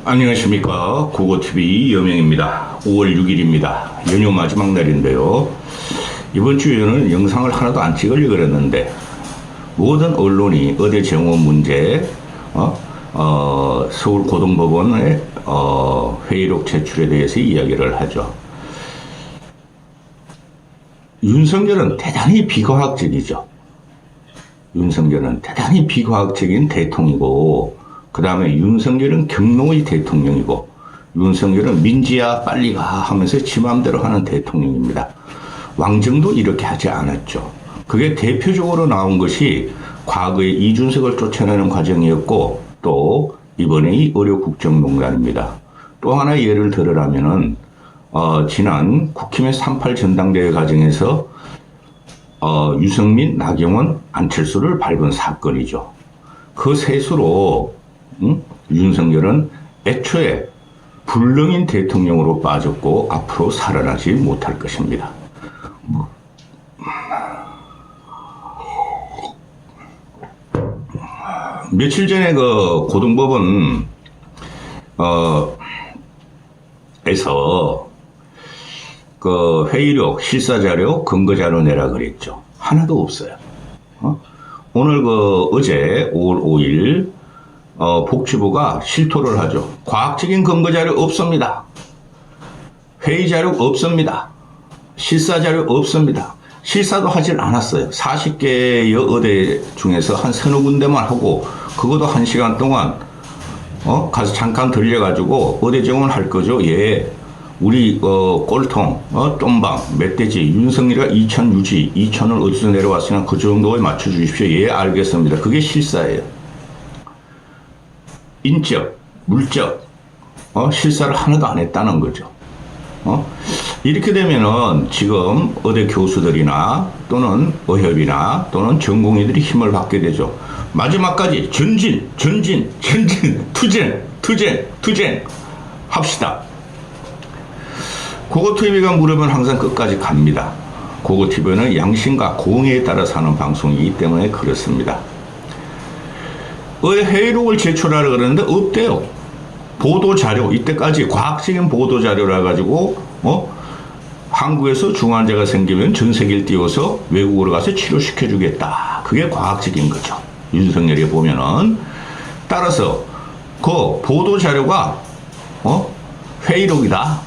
안녕하십니까. 국어TV 여명입니다. 5월 6일입니다. 연휴 마지막 날인데요. 이번 주에는 영상을 하나도 안 찍으려고 그랬는데 모든 언론이 의대 정원 문제, 서울고등법원의 회의록 제출에 대해서 이야기를 하죠. 윤석열은 대단히 비과학적이죠. 윤석열은 대단히 비과학적인 대통령이고, 그 다음에 윤석열은 경노의 대통령이고, 윤석열은 민지야 빨리 가 하면서 지 맘대로 하는 대통령입니다. 왕정도 이렇게 하지 않았죠. 그게 대표적으로 나온 것이 과거에 이준석을 쫓아내는 과정이었고, 또 이번에 이 의료국정농단입니다. 또 하나 예를 들으라면은 지난 국힘의 3.8 전당대회 과정에서 유승민, 나경원, 안철수를 밟은 사건이죠. 그 셋으로 윤석열은 애초에 불능인 대통령으로 빠졌고 앞으로 살아나지 못할 것입니다. 며칠 전에 그 고등법원 에서 그 회의록, 실사자료, 근거자료 내라 그랬죠. 하나도 없어요. 오늘 어제 5월 5일 복지부가 실토를 하죠. 과학적인 근거자료 없습니다. 회의자료 없습니다. 실사자료 없습니다. 실사도 하질 않았어요. 40개의 의대 중에서 한 서너 군데만 하고, 그것도 1시간 동안 가서 잠깐 들려가지고 의대 정원 할 거죠. 예. 우리 꼴통, 똠방, 멧돼지, 윤석열이가 2천 유지, 2천을 어디서 내려왔으나 그 정도에 맞춰주십시오. 예, 알겠습니다. 그게 실사예요. 인적, 물적, 실사를 하나도 안 했다는 거죠. 이렇게 되면은 지금 의대 교수들이나 또는 의협이나 또는 전공의들이 힘을 받게 되죠. 마지막까지 전진, 투쟁 합시다. 국어TV가 물으면 항상 끝까지 갑니다. 국어TV는 양심과 공의에 따라 사는 방송이기 때문에 그렇습니다. 회의록을 제출하려 그러는데 없대요. 보도자료, 이때까지 과학적인 보도자료라 가지고 한국에서 중환자가 생기면 전 세계를 띄워서 외국으로 가서 치료시켜주겠다. 그게 과학적인 거죠. 윤석열이 보면은. 따라서 그 보도자료가 회의록이다.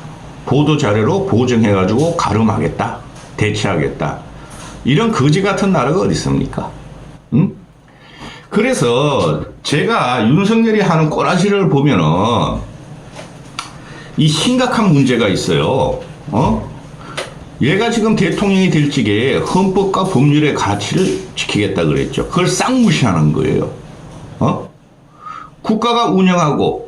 보도자료로 보정해가지고 가름하겠다. 대체하겠다. 이런 거지 같은 나라가 어디 있습니까? 응? 그래서 제가 윤석열이 하는 꼬라지를 보면은 이 심각한 문제가 있어요. 얘가 지금 대통령이 될 적에 헌법과 법률의 가치를 지키겠다 그랬죠. 그걸 싹 무시하는 거예요. 국가가 운영하고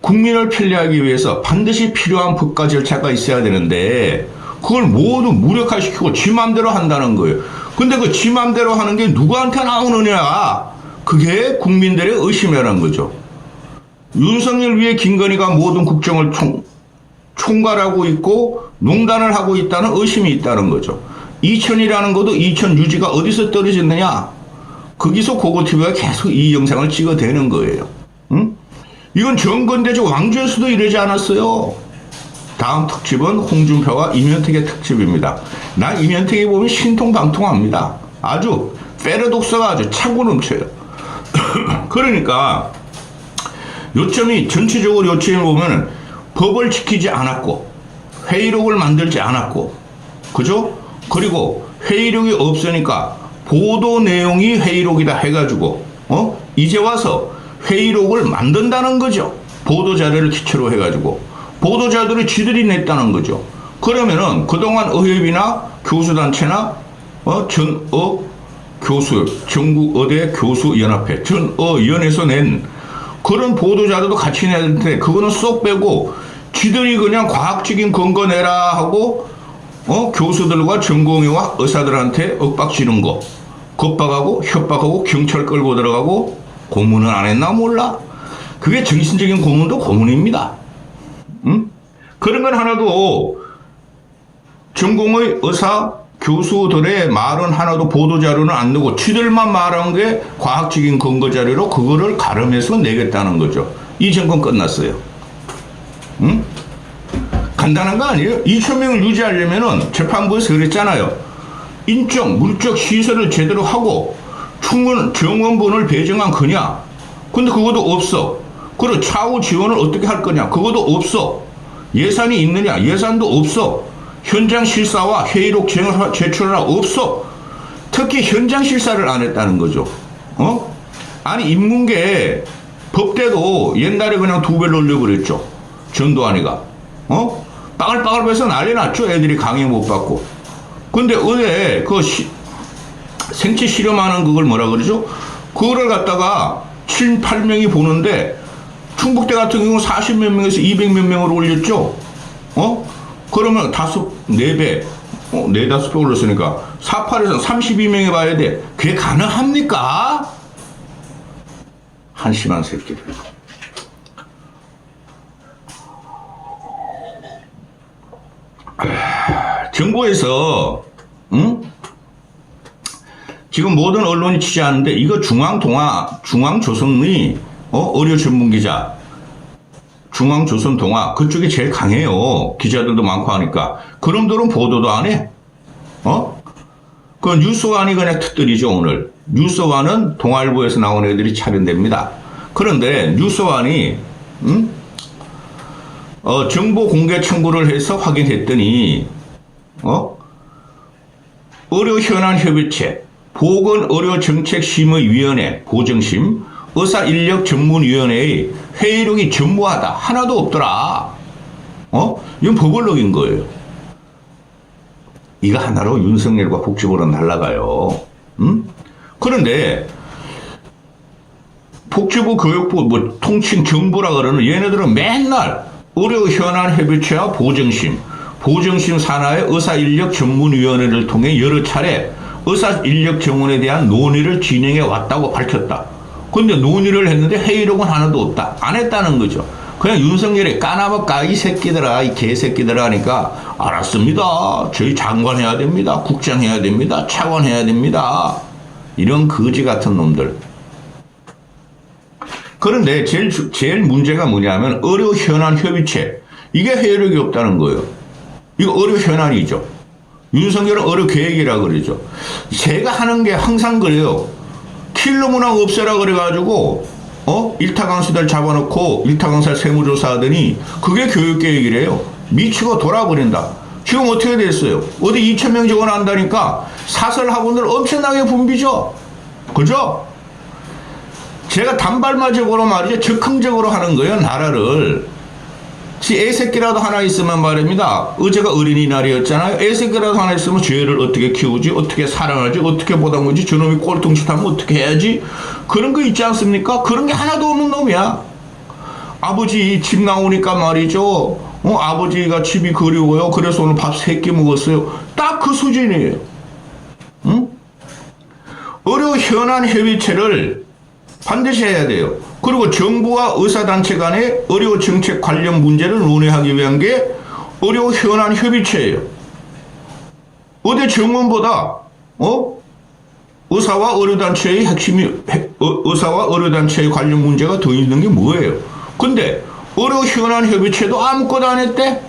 국민을 편리하기 위해서 반드시 필요한 법과 절차가 있어야 되는데 그걸 모두 무력화시키고 지 맘대로 한다는 거예요. 근데 그 지 맘대로 하는 게 누구한테 나오느냐? 그게 국민들의 의심이라는 거죠. 윤석열 위에 김건희가 모든 국정을 총괄하고 있고 농단을 하고 있다는 의심이 있다는 거죠. 2000이라는 것도 2000 유지가 어디서 떨어졌느냐? 거기서 국어TV가 계속 이 영상을 찍어대는 거예요. 응? 이건 정권대적 왕조에서도 이러지 않았어요. 다음 특집은 홍준표와 이면택의 특집입니다. 나 이면택이 보면 신통방통합니다. 아주 패러독스가 아주 차고 넘쳐요. 그러니까 요점이 전체적으로 요점을 보면 법을 지키지 않았고 회의록을 만들지 않았고, 그죠? 그리고 회의록이 없으니까 보도 내용이 회의록이다 해가지고 이제 와서 회의록을 만든다는 거죠. 보도자료를 기초로 해가지고 보도자료를 지들이 냈다는 거죠. 그러면은 그동안 의협이나 교수단체나 전국의대 교수연합회, 전의원에서 낸 그런 보도자료도 같이 내야 되는데 그거는 쏙 빼고 지들이 그냥 과학적인 근거 내라 하고 교수들과 전공의와 의사들한테 윽박지른 거, 겁박하고 협박하고 경찰 끌고 들어가고 고문은 안 했나 몰라. 그게 정신적인 고문도 고문입니다. 그런 건 하나도 전공의 의사 교수들의 말은 하나도 보도자료는 안 내고 지들만 말한 게 과학적인 근거자료로 그거를 가름해서 내겠다는 거죠. 이 정권 끝났어요. 응? 간단한 거 아니에요? 2,000명을 유지하려면은 재판부에서 그랬잖아요. 인적, 물적 시설을 제대로 하고 충분 정원본을 배정한 거냐? 근데 그것도 없어. 그리고 차후 지원을 어떻게 할 거냐? 그것도 없어. 예산이 있느냐? 예산도 없어. 현장 실사와 회의록 제출하라 없어. 특히 현장 실사를 안 했다는 거죠. 아니 인문계 법대도 옛날에 그냥 2배를 올려버렸죠. 전두환이가. 빠글빠글 해서 난리 났죠. 애들이 강의 못 받고. 근데 어제 그 생체 실험하는 그걸 뭐라 그러죠? 그거를 갖다가 7, 8명이 보는데 충북대 같은 경우 40몇 명에서 200몇 명으로 올렸죠. 그러면 4배, 4~5배 올렸으니까 48에서 32명이 봐야 돼. 그게 가능합니까? 한심한 새끼들. 정부에서 지금 모든 언론이 취재하는데 이거 중앙조선의 의료 전문기자 중앙조선동아 그쪽이 제일 강해요. 기자들도 많고 하니까. 그놈들은 보도도 안 해. 그 뉴스완이 그냥 특들이죠. 오늘 뉴스완은 동아일보에서 나온 애들이 차련됩니다. 그런데 뉴스완이 정보 공개 청구를 해서 확인했더니 의료현안협의체 보건의료정책심의위원회 보정심 의사인력전문위원회의 회의록이 전무하다. 하나도 없더라. 이건 버벌럭인 거예요. 이거 하나로 윤석열과 복지부는 날아가요. 그런데 복지부, 교육부, 통칭 정부라 그러는 얘네들은 맨날 의료현안협의체와 보정심 산하의 의사인력전문위원회를 통해 여러 차례 의사인력정원에 대한 논의를 진행해 왔다고 밝혔다. 근데 논의를 했는데 회의록은 하나도 없다. 안 했다는 거죠. 그냥 윤석열이 까나봐까 이 새끼들아, 이 개새끼들아 하니까 알았습니다. 저희 장관 해야 됩니다. 국장 해야 됩니다. 차관 해야 됩니다. 이런 거지 같은 놈들. 그런데 제일 문제가 뭐냐면 의료현안협의체. 이게 회의록이 없다는 거예요. 이거 의료현안이죠. 윤석열은 의료계획이라 그러죠. 제가 하는 게 항상 그래요. 킬러 문항 없애라 그래가지고 일타 강사들 잡아놓고 일타 강사 세무조사 하더니 그게 교육계획이래요. 미치고 돌아버린다. 지금 어떻게 됐어요? 어디 2,000명 지원한다니까 사설학원들 엄청나게 붐비죠. 그죠? 제가 단발마적으로 말이죠. 적극적으로 하는 거예요. 나라를. 애새끼라도 하나 있으면 말입니다. 어제가 어린이날이었잖아요. 애새끼라도 하나 있으면 죄를 어떻게 키우지, 어떻게 사랑하지, 어떻게 보담하지, 저놈이 꼴통짓 하면 어떻게 해야지. 그런 거 있지 않습니까? 그런 게 하나도 없는 놈이야. 아버지 집 나오니까 말이죠. 아버지가 집이 그리워요. 그래서 오늘 밥 3끼 먹었어요. 딱 그 수준이에요. 의료현안협의체를 반드시 해야 돼요. 그리고 정부와 의사단체 간의 의료정책 관련 문제를 논의하기 위한 게 의료현안협의체예요. 어디 정원보다 의사와 의료단체의 의사와 의료단체의 관련 문제가 더 있는 게 뭐예요? 근데 의료현안협의체도 아무것도 안 했대?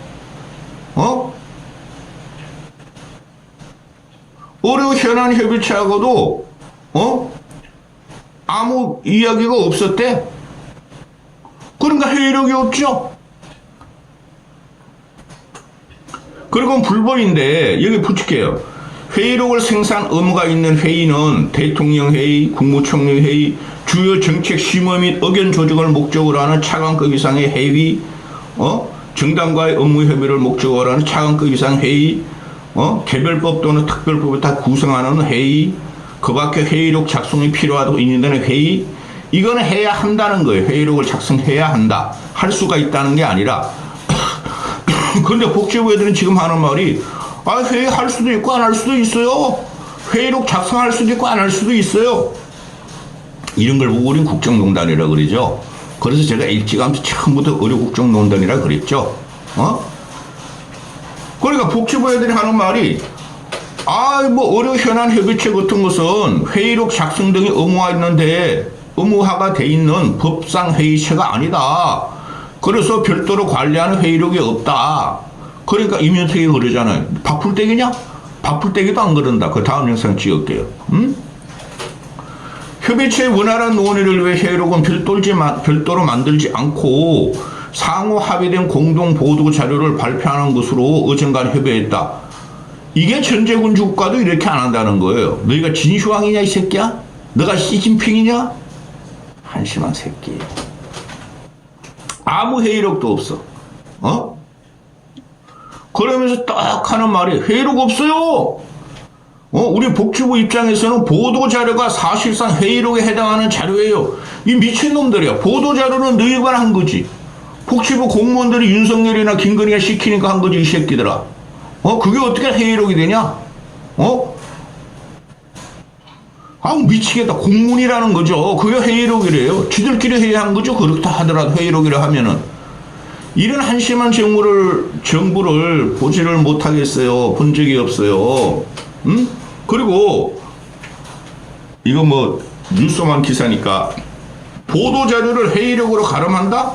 의료현안협의체하고도 아무 이야기가 없었대. 그러니까 회의록이 없죠. 그리고 불법인데 여기 붙일게요. 회의록을 생산 의무가 있는 회의는 대통령회의, 국무총리회의, 주요 정책 심의 및 의견 조정을 목적으로 하는 차관급 이상의 회의, 정당과의 업무 협의를 목적으로 하는 차관급 이상 회의, 개별법 또는 특별법을 다 구성하는 회의, 그 밖에 회의록 작성이 필요하다고 인정되는 회의, 이거는 해야 한다는 거예요. 회의록을 작성해야 한다. 할 수가 있다는 게 아니라. 그런데 복지부 애들은 지금 하는 말이 회의할 수도 있고 안 할 수도 있어요. 회의록 작성할 수도 있고 안 할 수도 있어요. 이런 걸 보고 우린 국정농단이라 그러죠. 그래서 제가 일찌감치 처음부터 의료국정농단이라 그랬죠. 그러니까 복지부 애들이 하는 말이 의료현안협의체 같은 것은 회의록 작성 등이 의무화 있는데 의무화가 돼 있는 법상 회의체가 아니다. 그래서 별도로 관리하는 회의록이 없다. 그러니까 이명택이 그러잖아요. 박풀떼기냐? 박풀떼기도 안 그런다. 그 다음 영상 찍을게요. 협의체의 원활한 논의를 위해 회의록은 별도로 만들지 않고 상호 합의된 공동 보도 자료를 발표하는 것으로 어젠간 협의했다. 이게 전제군주 국가도 이렇게 안 한다는 거예요. 너희가 진시황이냐 이 새끼야? 너가 시진핑이냐? 한심한 새끼. 아무 회의록도 없어. 그러면서 딱 하는 말이 회의록 없어요. 우리 복지부 입장에서는 보도자료가 사실상 회의록에 해당하는 자료예요. 이 미친놈들이야. 보도자료는 너희가 한 거지. 복지부 공무원들이 윤석열이나 김건희가 시키니까 한 거지, 이 새끼들아. 그게 어떻게 회의록이 되냐? 미치겠다. 공문이라는 거죠. 그게 회의록이래요. 지들끼리 회의한 거죠. 그렇다 하더라도 회의록이라 하면은. 이런 한심한 정부를 보지를 못하겠어요. 본 적이 없어요. 그리고 이거 뭐 뉴스만 기사니까 보도자료를 회의록으로 가름한다?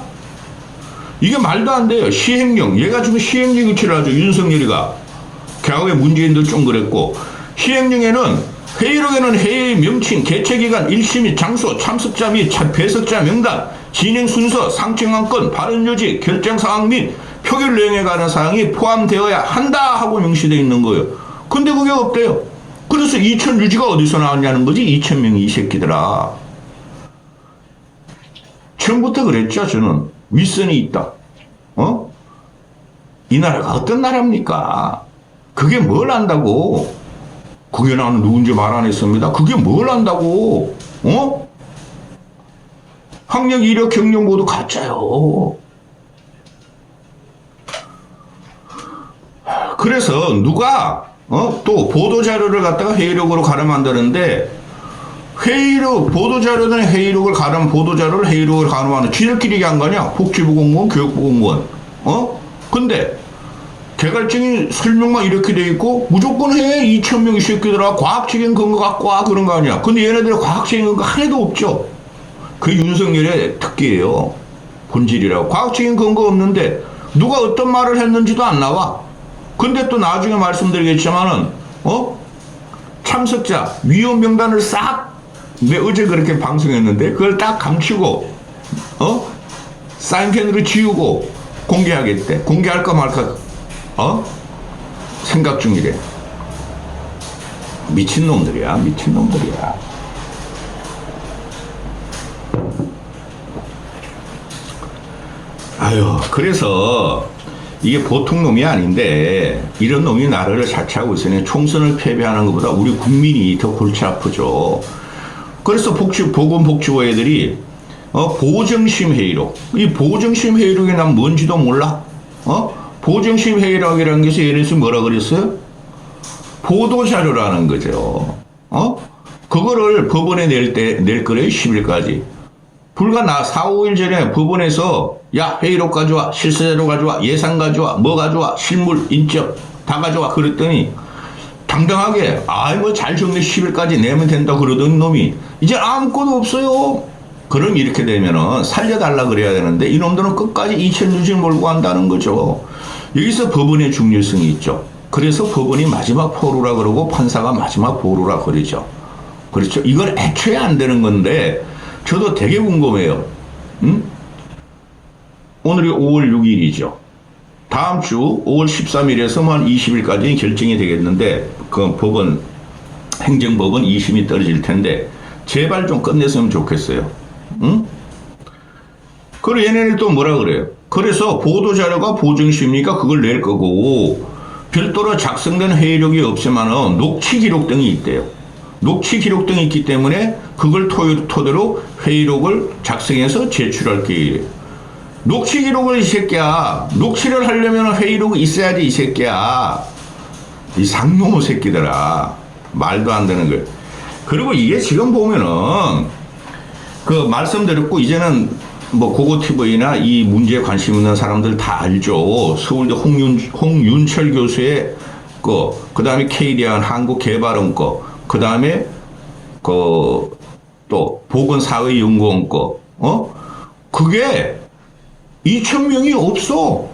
이게 말도 안 돼요. 시행령. 얘가 지금 시행령 유치를 하죠. 윤석열이가. 과거에 문재인도 좀 그랬고. 시행령에는 회의록에는 회의 명칭, 개최기간, 일시 및 장소, 참석자 및 배석자 명단, 진행 순서, 상정한 건, 발언 요지, 결정 사항 및 표결 내용에 관한 사항이 포함되어야 한다 하고 명시되어 있는 거예요. 근데 그게 없대요. 그래서 2천 유지가 어디서 나왔냐는 거지. 2,000명이 이 새끼들아. 처음부터 그랬죠. 저는 윗선이 있다. 이 나라가 어떤 나라입니까? 그게 뭘 안다고? 그게 나는 누군지 말 안 했습니다. 그게 뭘 안다고? 학력, 이력, 경력 모두 가짜요. 그래서 누가 또 보도자료를 갖다가 회의록으로 가름한다는데 보도자료는 회의록을 보도자료를 회의록을 가름하는 지들끼리 한 거냐? 복지부 공무원, 교육부 공무원. 근데 개괄적인 설명만 이렇게 돼 있고 무조건 해. 2,000명이 새끼들아. 과학적인 근거 갖고 와. 그런 거 아니야. 근데 얘네들은 과학적인 근거 하나도 없죠. 그게 윤석열의 특기예요. 본질이라고. 과학적인 근거 없는데 누가 어떤 말을 했는지도 안 나와. 근데 또 나중에 말씀드리겠지만은 참석자 위원 명단을 싹 어제 그렇게 방송했는데 그걸 딱 감추고 사인펜으로 지우고 공개하겠대. 공개할까 말까 생각 중이래. 미친놈들이야. 아유, 그래서 이게 보통 놈이 아닌데 이런 놈이 나라를 자치하고 있으니 총선을 패배하는 것보다 우리 국민이 더 골치 아프죠. 그래서 보건복지부 애들이 보정심 회의록. 이 보정심 회의록이 난 뭔지도 몰라. 보정심 회의록이라는 것이 얘네에서 뭐라 그랬어요? 보도자료라는 거죠. 그거를 법원에 낼 거래요. 10일까지. 불과 4, 5일 전에 법원에서 야, 회의록 가져와, 실사자료 가져와, 예산 가져와, 뭐 가져와, 실물, 인적 다 가져와 그랬더니 당당하게 뭐 잘 정리 10일까지 내면 된다 그러던 놈이 이제 아무것도 없어요. 그럼 이렇게 되면은 살려달라 그래야 되는데 이놈들은 끝까지 2,000유지 몰고 간다는 거죠. 여기서 법원의 중요성이 있죠. 그래서 법원이 마지막 포로라 그러고 판사가 마지막 보루라 그러죠. 그렇죠. 이건 애초에 안 되는 건데 저도 되게 궁금해요. 오늘이 5월 6일이죠. 다음 주 5월 13일에서 한 20일까지는 결정이 되겠는데 그 법원 행정법원 2심이 떨어질 텐데 제발 좀 끝냈으면 좋겠어요. 그리고 얘네는 또 뭐라 그래요? 그래서 보도자료가 보정심이니까 그걸 낼 거고 별도로 작성된 회의록이 없지만은 녹취 기록 등이 있대요. 녹취 기록 등이 있기 때문에 그걸 토대로 회의록을 작성해서 제출할 계획이에요. 녹취 기록을 이 새끼야. 녹취를 하려면 회의록이 있어야지 이 새끼야. 이 상놈의 새끼들아. 말도 안 되는 걸. 그리고 이게 지금 보면은 그 말씀드렸고 이제는 뭐 고고TV나 이 문제에 관심 있는 사람들 다 알죠. 서울대 홍윤철 교수의 그 다음에 KDI 한국개발원 그 다음에 그 또 보건사회연구원 거, 그게 2,000명이 없어.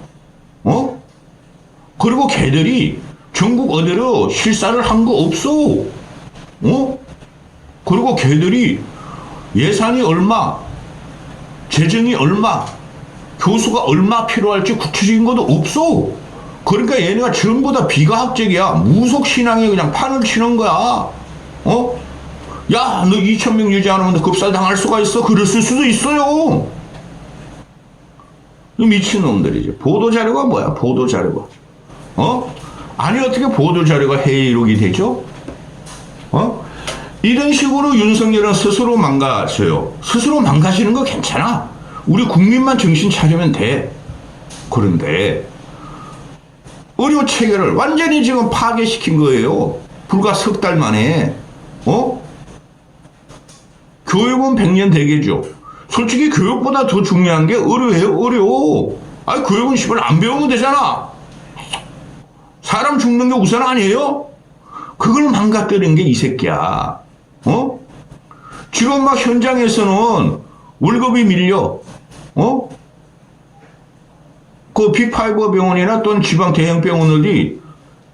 그리고 걔들이 전국 어디로 실사를 한 거 없어. 그리고 걔들이 예산이 얼마, 재정이 얼마, 교수가 얼마 필요할지 구체적인 것도 없어. 그러니까 얘네가 전부 다 비과학적이야. 무속신앙에 그냥 판을 치는 거야. 야, 너 2,000명 유지 안 하면 급살 당할 수가 있어. 그랬을 수도 있어요. 미친놈들이지. 보도자료가 뭐야, 보도자료가. 아니, 어떻게 보도자료가 해외 이룩이 되죠? 이런 식으로 윤석열은 스스로 망가져요. 스스로 망가지는 거 괜찮아. 우리 국민만 정신 차리면 돼. 그런데 의료 체계를 완전히 지금 파괴시킨 거예요. 불과 석 달 만에. 교육은 100년 대계죠. 솔직히 교육보다 더 중요한 게 의료예요, 의료. 아니, 교육은 씨발 안 배우면 되잖아. 사람 죽는 게 우선 아니에요? 그걸 망가뜨린 게 이 새끼야. 지금 막 현장에서는 월급이 밀려. 그 빅5 병원이나 또는 지방 대형 병원들이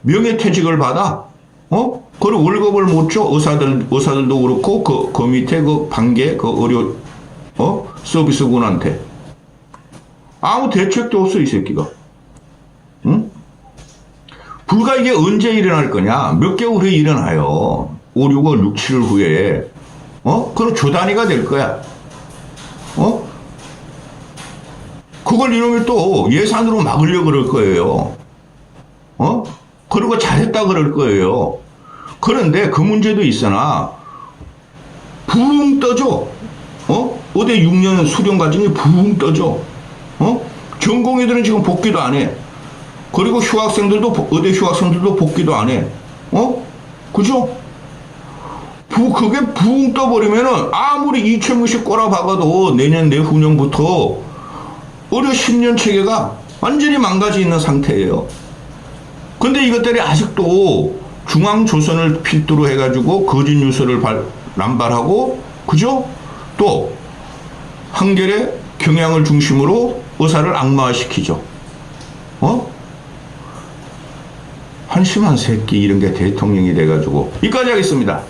명예퇴직을 받아. 그리고 월급을 못 줘. 의사들도 그렇고, 그 밑에 그 반계, 그 의료, 서비스군한테. 아무 대책도 없어, 이 새끼가. 응? 불과 이게 언제 일어날 거냐? 몇 개월 후에 일어나요. 5, 6월, 6, 7월 후에. 그럼 조단위가 될 거야. 그걸 이놈이 또 예산으로 막으려고 그럴 거예요. 그리고 잘했다 그럴 거예요. 그런데 그 문제도 있으나, 붕 떠져. 의대 6년 수련 과정이 붕 떠져. 전공의들은 지금 복귀도 안 해. 그리고 휴학생들도, 의대 휴학생들도 복귀도 안 해. 그죠? 그게 붕 떠버리면은 아무리 2,000명씩 꼬라박아도 내년, 내후년부터 의료 10년 체계가 완전히 망가져 있는 상태예요. 근데 이것들이 아직도 중앙조선을 필두로 해가지고 거짓 뉴스를 남발하고, 그죠? 또 한결의 경향을 중심으로 의사를 악마화시키죠. 한심한 새끼 이런 게 대통령이 돼가지고. 여기까지 하겠습니다.